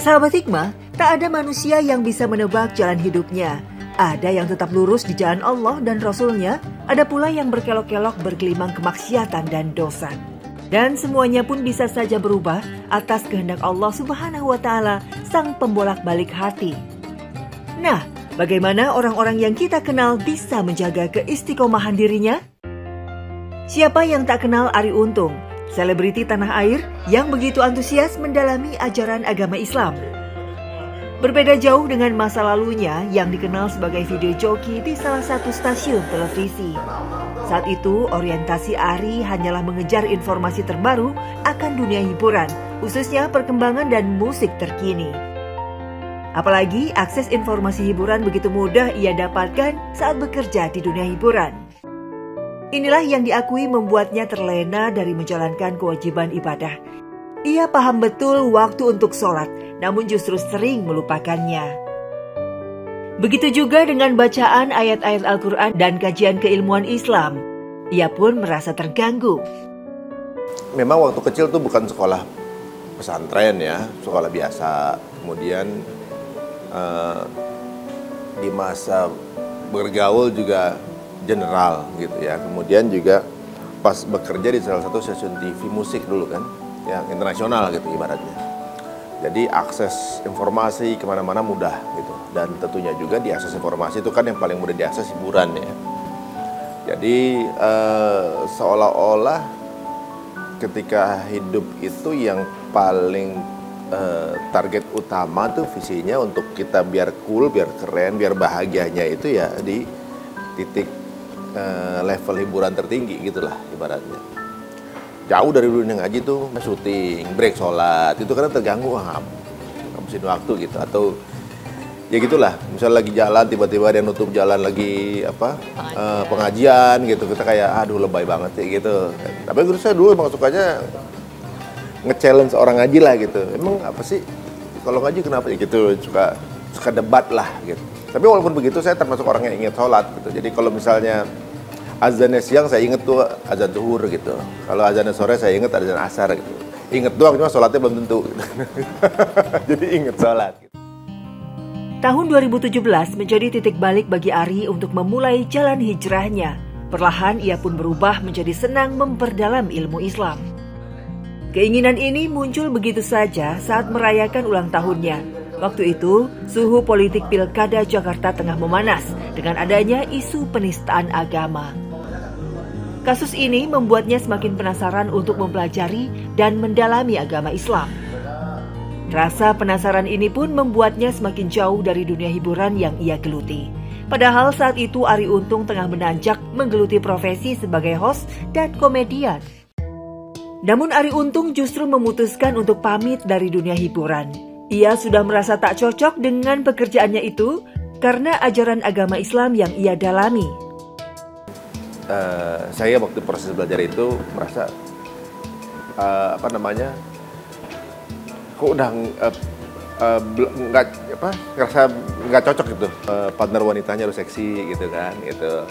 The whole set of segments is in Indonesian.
Sahabat Hikmah, tak ada manusia yang bisa menebak jalan hidupnya. Ada yang tetap lurus di jalan Allah dan Rasul-Nya, ada pula yang berkelok-kelok bergelimang kemaksiatan dan dosa. Dan semuanya pun bisa saja berubah atas kehendak Allah Subhanahu wa Ta'ala, Sang Pembolak-balik hati. Nah, bagaimana orang-orang yang kita kenal bisa menjaga keistiqomahan dirinya? Siapa yang tak kenal Arie Untung, selebriti tanah air yang begitu antusias mendalami ajaran agama Islam? Berbeda jauh dengan masa lalunya yang dikenal sebagai video joki di salah satu stasiun televisi. Saat itu, orientasi Arie hanyalah mengejar informasi terbaru akan dunia hiburan, khususnya perkembangan dan musik terkini. Apalagi akses informasi hiburan begitu mudah ia dapatkan saat bekerja di dunia hiburan. Inilah yang diakui membuatnya terlena dari menjalankan kewajiban ibadah. Ia paham betul waktu untuk sholat, namun justru sering melupakannya. Begitu juga dengan bacaan ayat-ayat Al-Quran dan kajian keilmuan Islam. Ia pun merasa terganggu. Memang waktu kecil tuh bukan sekolah pesantren ya, sekolah biasa. Kemudian di masa bergaul juga general gitu ya. Kemudian juga pas bekerja di salah satu stasiun TV musik dulu kan, yang internasional gitu ibaratnya. Jadi akses informasi kemana-mana mudah gitu. Dan tentunya juga diakses informasi itu kan yang paling mudah diakses hiburan ya. Jadi seolah-olah ketika hidup itu yang paling target utama tuh visinya untuk kita biar cool, biar keren, biar bahagianya itu ya di titik level hiburan tertinggi gitulah ibaratnya. Jauh dari dunia ngaji tuh syuting, break sholat, itu karena terganggu, ngabisin waktu gitu. Atau ya gitulah, misalnya lagi jalan tiba-tiba dia nutup jalan lagi pengajian gitu, kita kayak aduh lebay banget sih gitu. Tapi menurut saya dulu emang sukanya nge-challenge orang ngaji lah gitu. Emang apa sih kalau ngaji kenapa ya gitu, suka debat lah gitu. Tapi walaupun begitu saya termasuk orang yang ingat sholat gitu. Jadi kalau misalnya azannya siang saya inget tuh azan zuhur gitu. Kalau azannya sore saya inget azan asar gitu. Inget doang cuma sholatnya belum tentu gitu. Jadi inget sholat gitu. Tahun 2017 menjadi titik balik bagi Arie untuk memulai jalan hijrahnya. Perlahan ia pun berubah menjadi senang memperdalam ilmu Islam. Keinginan ini muncul begitu saja saat merayakan ulang tahunnya. Waktu itu, suhu politik Pilkada Jakarta tengah memanas dengan adanya isu penistaan agama. Kasus ini membuatnya semakin penasaran untuk mempelajari dan mendalami agama Islam. Rasa penasaran ini pun membuatnya semakin jauh dari dunia hiburan yang ia geluti. Padahal saat itu Arie Untung tengah menanjak menggeluti profesi sebagai host dan komedian. Namun Arie Untung justru memutuskan untuk pamit dari dunia hiburan. Ia sudah merasa tak cocok dengan pekerjaannya itu karena ajaran agama Islam yang ia dalami. Saya waktu proses belajar itu merasa kok udah ngerasa nggak cocok gitu. Partner wanitanya harus seksi gitu kan gitu.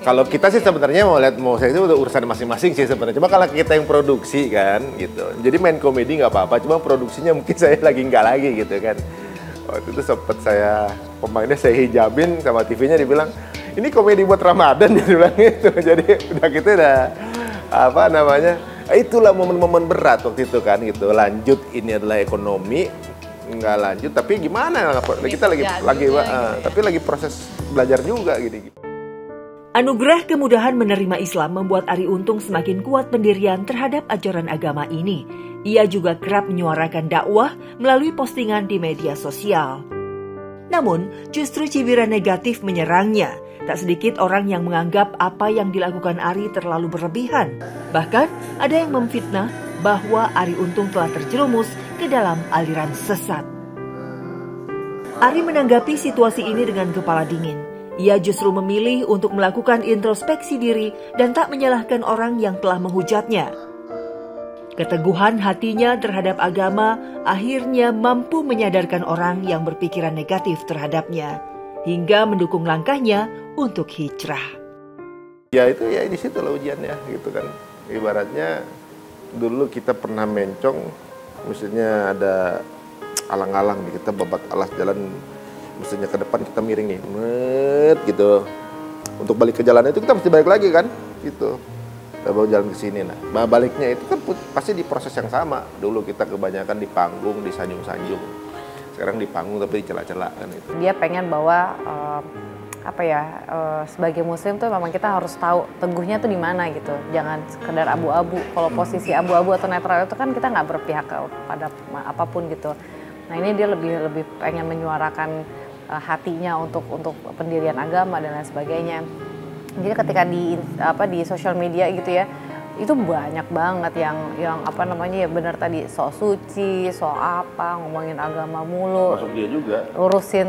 Kalau kita sih sebenarnya mau seksi itu udah urusan masing-masing sih sebenarnya. Cuma kalau kita yang produksi kan gitu. Jadi main komedi nggak apa-apa. Cuma produksinya mungkin saya lagi nggak lagi gitu kan. Waktu itu sempet pemainnya saya hijabin sama TV-nya dibilang ini komedi buat Ramadan dia bilang gitu. Jadi udah gitu itulah momen-momen berat waktu itu kan gitu. Lanjut ini adalah ekonomi, nggak lanjut tapi gimana kita tapi lagi proses belajar juga gitu. Anugerah kemudahan menerima Islam membuat Arie Untung semakin kuat pendirian terhadap ajaran agama ini. Ia juga kerap menyuarakan dakwah melalui postingan di media sosial. Namun, justru cibiran negatif menyerangnya. Tak sedikit orang yang menganggap apa yang dilakukan Arie terlalu berlebihan. Bahkan, ada yang memfitnah bahwa Arie Untung telah terjerumus ke dalam aliran sesat. Arie menanggapi situasi ini dengan kepala dingin. Ia justru memilih untuk melakukan introspeksi diri dan tak menyalahkan orang yang telah menghujatnya. Keteguhan hatinya terhadap agama akhirnya mampu menyadarkan orang yang berpikiran negatif terhadapnya, hingga mendukung langkahnya untuk hijrah. Ya itu ya di situ lah ujiannya gitu kan. Ibaratnya dulu kita pernah mencong, maksudnya ada alang-alang nih, kita babat alas jalan mestinya ke depan, kita miring nih, net gitu. Untuk balik ke jalan itu kita mesti balik lagi kan, gitu. Kita baru jalan ke sini. Nah, baliknya itu kan pasti di proses yang sama. Dulu kita kebanyakan di panggung, disanjung-sanjung. Sekarang di panggung tapi dicela-cela kan itu. Dia pengen bahwa sebagai muslim tuh memang kita harus tahu teguhnya tuh di mana gitu. Jangan sekedar abu-abu. Kalau posisi abu-abu atau netral itu kan kita nggak berpihak pada apapun gitu. Nah, ini dia lebih pengen menyuarakan hatinya untuk pendirian agama dan lain sebagainya. Jadi ketika di sosial media gitu ya, itu banyak banget yang ya benar tadi sok suci, sok apa, ngomongin agama mulu. Masuk dia juga. Urusin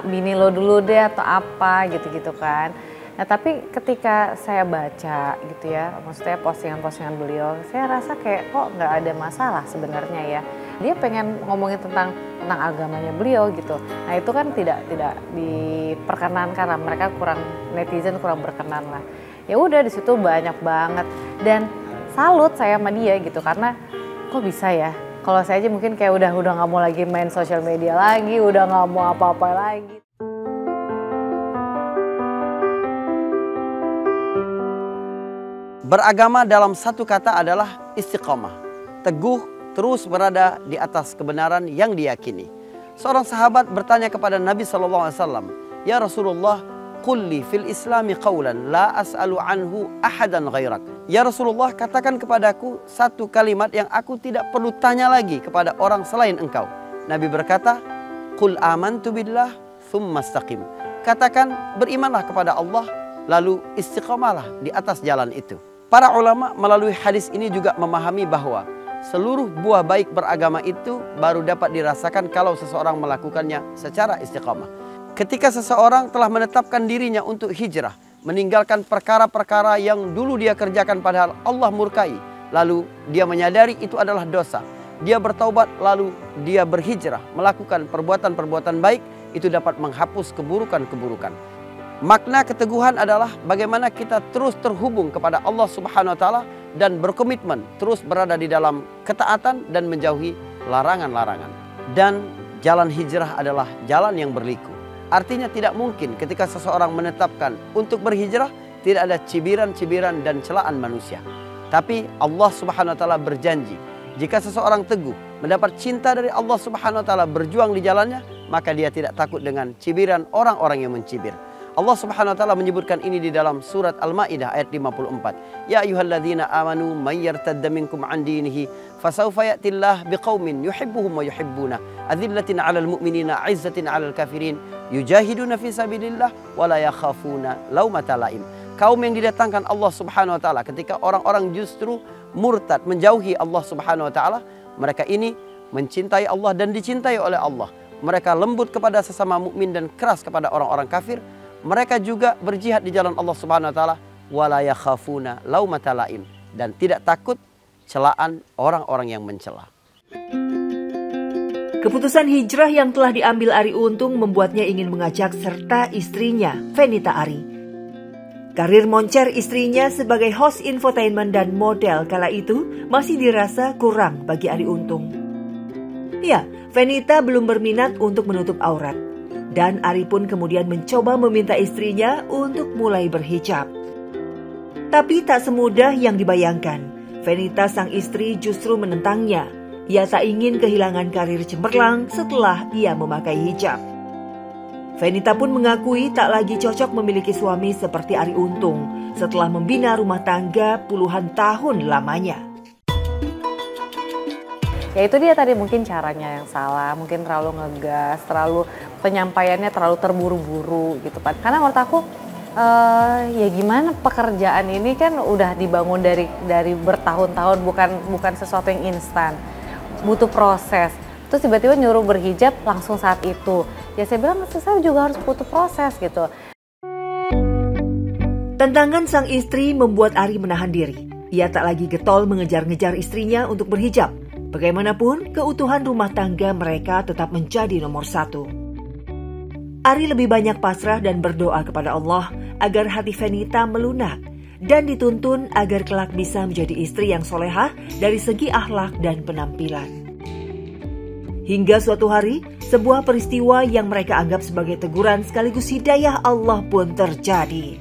bini lo dulu deh atau apa gitu-gitu kan. Nah, tapi ketika saya baca gitu ya, maksudnya postingan-postingan beliau, saya rasa kayak kok nggak ada masalah sebenarnya ya. Dia pengen ngomongin tentang agamanya beliau gitu. Nah, itu kan tidak diperkenankan karena mereka netizen kurang berkenan lah. Ya udah, di situ banyak banget dan salut saya sama dia gitu, karena kok bisa ya. Kalau saya aja mungkin kayak udah nggak mau lagi main sosial media lagi, udah nggak mau apa-apa lagi. Beragama dalam satu kata adalah istiqamah. Teguh terus berada di atas kebenaran yang diyakini. Seorang sahabat bertanya kepada Nabi SAW, "Ya Rasulullah, qulli fil islami qawlan la as'alu anhu ahadan ghairak." Ya Rasulullah, katakan kepadaku satu kalimat yang aku tidak perlu tanya lagi kepada orang selain engkau. Nabi berkata, "Qul amantu billah thumma istaqim." Katakan berimanlah kepada Allah, lalu istiqamalah di atas jalan itu. Para ulama melalui hadis ini juga memahami bahwa seluruh buah baik beragama itu baru dapat dirasakan kalau seseorang melakukannya secara istiqamah. Ketika seseorang telah menetapkan dirinya untuk hijrah, meninggalkan perkara-perkara yang dulu dia kerjakan padahal Allah murkai, lalu dia menyadari itu adalah dosa, dia bertaubat, lalu dia berhijrah, melakukan perbuatan-perbuatan baik, itu dapat menghapus keburukan-keburukan. Makna keteguhan adalah bagaimana kita terus terhubung kepada Allah Subhanahu wa Ta'ala dan berkomitmen terus berada di dalam ketaatan dan menjauhi larangan-larangan. Dan jalan hijrah adalah jalan yang berliku. Artinya tidak mungkin ketika seseorang menetapkan untuk berhijrah tidak ada cibiran-cibiran dan celaan manusia. Tapi Allah Subhanahu wa Ta'ala berjanji, jika seseorang teguh mendapat cinta dari Allah Subhanahu wa Ta'ala, berjuang di jalannya, maka dia tidak takut dengan cibiran orang-orang yang mencibir. Allah Subhanahu wa Ta'ala menyebutkan ini di dalam surat Al-Maidah ayat 54. Ya ayyuhalladzina amanu may yartadda minkum an dinihi fasawfa ya'tillah biqaumin yuhibbuhum wa yuhibbuna adzillatin 'alal mu'minina 'izzatin 'alal kafirin yujahiduna fi sabilillah wa la yakhafuna laumata laim. Kaum yang didatangkan Allah Subhanahu wa Ta'ala ketika orang-orang justru murtad, menjauhi Allah Subhanahu wa Ta'ala, mereka ini mencintai Allah dan dicintai oleh Allah. Mereka lembut kepada sesama mukmin dan keras kepada orang-orang kafir. Mereka juga berjihad di jalan Allah Subhanahu wa Ta'ala, wala yakhafuna laumata laim, dan tidak takut celaan orang-orang yang mencela. Keputusan hijrah yang telah diambil Arie Untung membuatnya ingin mengajak serta istrinya, Fenita Arie. Karir moncer istrinya sebagai host infotainment dan model kala itu masih dirasa kurang bagi Arie Untung. Ya, Fenita belum berminat untuk menutup aurat. Dan Arie pun kemudian mencoba meminta istrinya untuk mulai berhijab. Tapi tak semudah yang dibayangkan. Fenita sang istri justru menentangnya. Ia tak ingin kehilangan karir cemerlang setelah ia memakai hijab. Fenita pun mengakui tak lagi cocok memiliki suami seperti Arie Untung setelah membina rumah tangga puluhan tahun lamanya. Ya itu dia tadi, mungkin caranya yang salah, mungkin terlalu ngegas, terlalu penyampaiannya terlalu terburu-buru gitu kan. Karena menurut aku ya gimana, pekerjaan ini kan udah dibangun dari bertahun-tahun, bukan sesuatu yang instan, butuh proses. Terus tiba-tiba nyuruh berhijab langsung saat itu. Ya saya bilang saya juga harus butuh proses gitu. Tantangan sang istri membuat Arie menahan diri. Ia tak lagi getol mengejar-ngejar istrinya untuk berhijab. Bagaimanapun, keutuhan rumah tangga mereka tetap menjadi nomor satu. Arie lebih banyak pasrah dan berdoa kepada Allah agar hati Fenita melunak dan dituntun agar kelak bisa menjadi istri yang solehah dari segi akhlak dan penampilan. Hingga suatu hari, sebuah peristiwa yang mereka anggap sebagai teguran sekaligus hidayah Allah pun terjadi.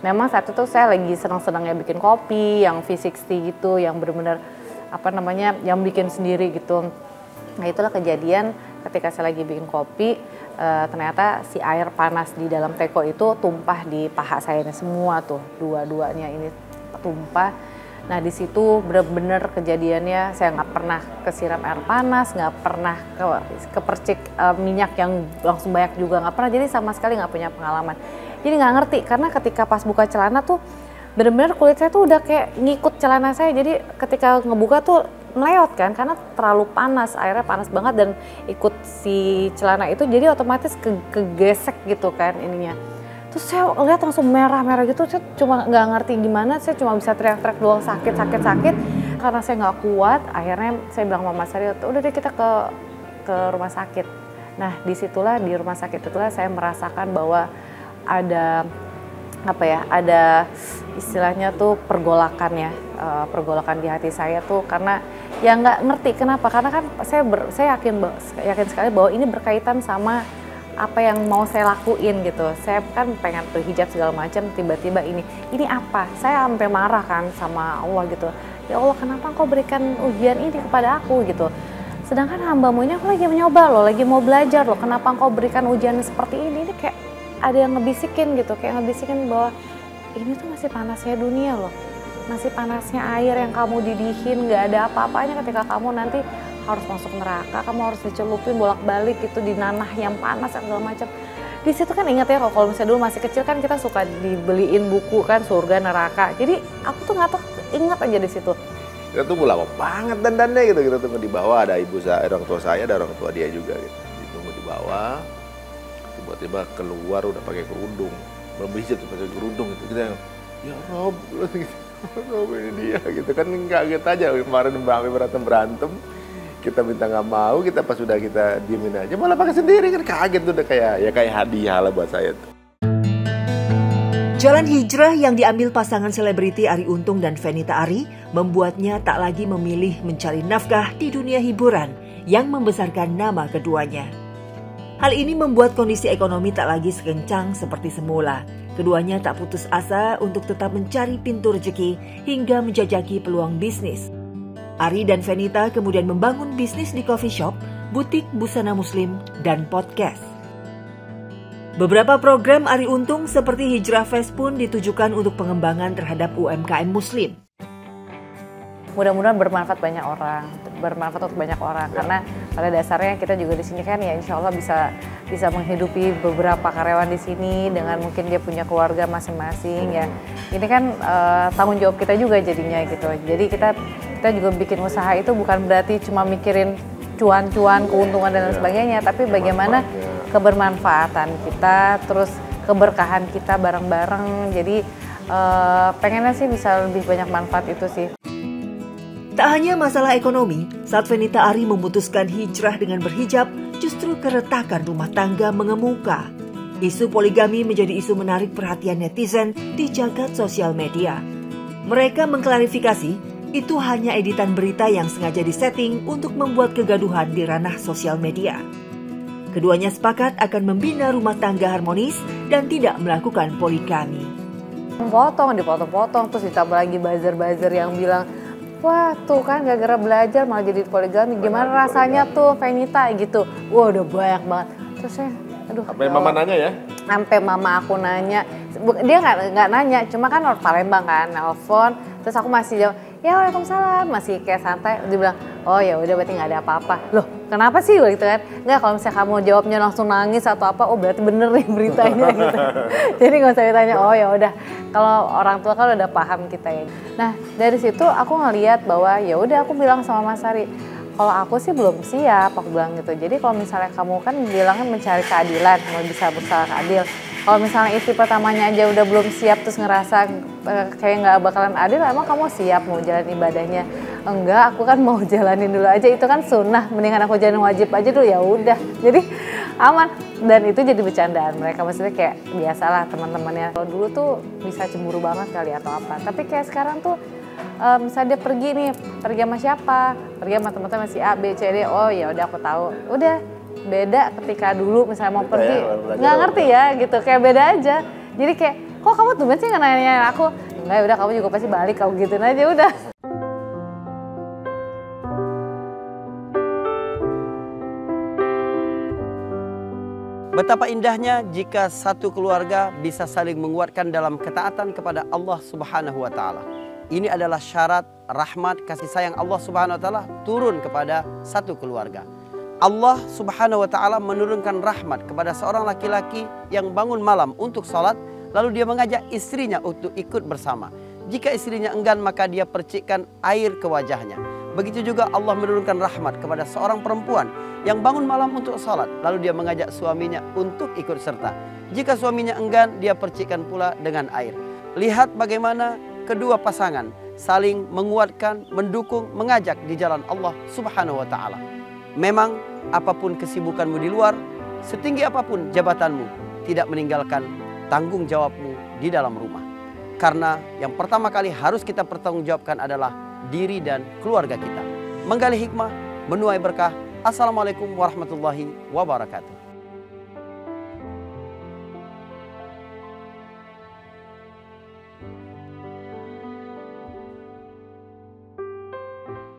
Memang saat itu saya lagi senang-senangnya bikin kopi yang V60 gitu, yang benar-benar yang bikin sendiri gitu. Nah itulah kejadian ketika saya lagi bikin kopi, ternyata si air panas di dalam teko itu tumpah di paha saya ini semua tuh, dua-duanya ini tumpah. Nah di situ benar-benar kejadiannya saya nggak pernah kesiram air panas, nggak pernah kepercik minyak yang langsung banyak juga, nggak pernah. Jadi sama sekali nggak punya pengalaman. Jadi nggak ngerti karena ketika pas buka celana tuh benar-benar kulit saya tuh udah kayak ngikut celana saya. Jadi ketika ngebuka tuh meleot kan karena terlalu panas, airnya panas banget dan ikut si celana itu jadi otomatis kegesek gitu kan ininya. Terus saya lihat langsung merah-merah gitu, saya cuma nggak ngerti gimana, saya cuma bisa teriak-teriak doang sakit. Karena saya nggak kuat, akhirnya saya bilang sama Mas Sari, udah deh kita ke rumah sakit. Nah di rumah sakit itulah saya merasakan bahwa ada ada istilahnya tuh pergolakan ya, pergolakan di hati saya tuh karena ya nggak ngerti kenapa, karena kan saya yakin sekali bahwa ini berkaitan sama apa yang mau saya lakuin gitu. Saya kan pengen berhijab segala macam, tiba-tiba ini apa? Saya sampai marah kan sama Allah gitu. Ya Allah, kenapa Engkau berikan ujian ini kepada aku gitu? Sedangkan hamba-Mu ini aku lagi mencoba loh, lagi mau belajar loh. Kenapa Engkau berikan ujian seperti ini? Ini kayak ada yang ngebisikin gitu, kayak ngebisikin bahwa ini tuh masih panasnya dunia loh. Masih panasnya air yang kamu didihin, nggak ada apa-apanya ketika kamu nanti harus masuk neraka, kamu harus dicelupin bolak-balik gitu di nanah yang panas segala macam. Di situ kan ingat ya kalau misalnya dulu masih kecil kan kita suka dibeliin buku kan surga neraka. Jadi aku tuh nggak tahu, ingat aja di situ. Kita tunggu lama banget dandannya gitu, kita tunggu di bawah, ada ibu saya, orang tua saya, ada orang tua dia juga gitu. Ditunggu di bawah, tiba-tiba keluar udah pakai kerudung, belum bisa tuh pakai kerudung gitu. Kita yang ya Rob, gitu. Rob ini dia gitu kan, kaget aja kemarin berantem. Kita minta nggak mau, kita pas sudah kita diemin aja malah pakai sendiri kan, kaget tuh udah kayak hadiah lah buat saya tuh. Jalan hijrah yang diambil pasangan selebriti Arie Untung dan Fenita Arie membuatnya tak lagi memilih mencari nafkah di dunia hiburan yang membesarkan nama keduanya. Hal ini membuat kondisi ekonomi tak lagi sekencang seperti semula. Keduanya tak putus asa untuk tetap mencari pintu rezeki hingga menjajaki peluang bisnis. Arie dan Fenita kemudian membangun bisnis di coffee shop, butik busana muslim, dan podcast. Beberapa program Arie Untung seperti Hijrah Fest pun ditujukan untuk pengembangan terhadap UMKM muslim. Mudah-mudahan bermanfaat untuk banyak orang karena pada dasarnya kita juga di sini kan ya insya Allah bisa menghidupi beberapa karyawan di sini dengan mungkin dia punya keluarga masing-masing ya. Ini kan tanggung jawab kita juga jadinya gitu. Jadi kita juga bikin usaha itu bukan berarti cuma mikirin cuan-cuan, keuntungan dan lain sebagainya, tapi bagaimana kebermanfaatan kita, terus keberkahan kita bareng-bareng. Jadi pengennya sih bisa lebih banyak manfaat itu sih. Tak hanya masalah ekonomi, saat Fenita Arie memutuskan hijrah dengan berhijab, justru keretakan rumah tangga mengemuka. Isu poligami menjadi isu menarik perhatian netizen di jagat sosial media. Mereka mengklarifikasi, itu hanya editan berita yang sengaja disetting untuk membuat kegaduhan di ranah sosial media. Keduanya sepakat akan membina rumah tangga harmonis dan tidak melakukan poligami. Dipotong-potong, terus ditambah lagi buzzer-buzzer yang bilang, wah tuh kan gara-gara belajar malah jadi poligami, gimana rasanya tuh Fenita gitu. Wah udah banyak banget. Terus saya, Sampai mama nanya ya? Sampai mama aku nanya, dia nggak nanya, cuma kan orang Palembang kan, nelfon. Terus aku masih jawab, ya waalaikumsalam, masih kayak santai. Dia bilang, oh ya udah berarti nggak ada apa-apa. Loh kenapa sih gitu kan? Nggak, kalau misalnya kamu jawabnya langsung nangis atau apa, oh berarti bener nih beritanya gitu. Jadi nggak usah ditanya, oh ya udah. Kalau orang tua kan udah paham kita ya. Nah dari situ aku ngeliat bahwa ya udah aku bilang sama Mas Sari, kalau aku sih belum siap, aku bilang gitu. Jadi kalau misalnya kamu kan bilangnya mencari keadilan, mau bisa berusaha adil. Kalau misalnya istri pertamanya aja udah belum siap terus ngerasa kayak nggak bakalan adil, emang kamu siap mau jalan ibadahnya? Enggak, aku kan mau jalanin dulu aja, itu kan sunnah. Mendingan aku jalanin wajib aja dulu, ya udah. Jadi aman. Dan itu jadi bercandaan mereka, maksudnya kayak biasalah teman-temannya. Kalau dulu tuh bisa cemburu banget kali atau apa. Tapi kayak sekarang tuh misalnya dia pergi nih, pergi sama siapa? Pergi sama teman-teman si A, B, C, D. Oh ya udah aku tahu. Udah beda ketika dulu misalnya mau pergi, nggak ngerti ya gitu, kayak beda aja. Jadi kayak, kok kamu tumben sih nggak nanya aku? Enggak, udah kamu juga pasti balik, kamu gituin aja udah. Betapa indahnya jika satu keluarga bisa saling menguatkan dalam ketaatan kepada Allah Subhanahu wa taala. Ini adalah syarat rahmat kasih sayang Allah Subhanahu wa taala turun kepada satu keluarga. Allah Subhanahu wa taala menurunkan rahmat kepada seorang laki-laki yang bangun malam untuk sholat, lalu dia mengajak istrinya untuk ikut bersama. Jika istrinya enggan, maka dia percikkan air ke wajahnya. Begitu juga Allah menurunkan rahmat kepada seorang perempuan yang bangun malam untuk sholat, lalu dia mengajak suaminya untuk ikut serta. Jika suaminya enggan, dia percikkan pula dengan air. Lihat bagaimana kedua pasangan saling menguatkan, mendukung, mengajak di jalan Allah Subhanahu wa taala. Memang apapun kesibukanmu di luar, setinggi apapun jabatanmu, tidak meninggalkan tanggung jawabmu di dalam rumah. Karena yang pertama kali harus kita pertanggungjawabkan adalah diri dan keluarga kita. Menggali hikmah, menuai berkah. Assalamualaikum warahmatullahi wabarakatuh.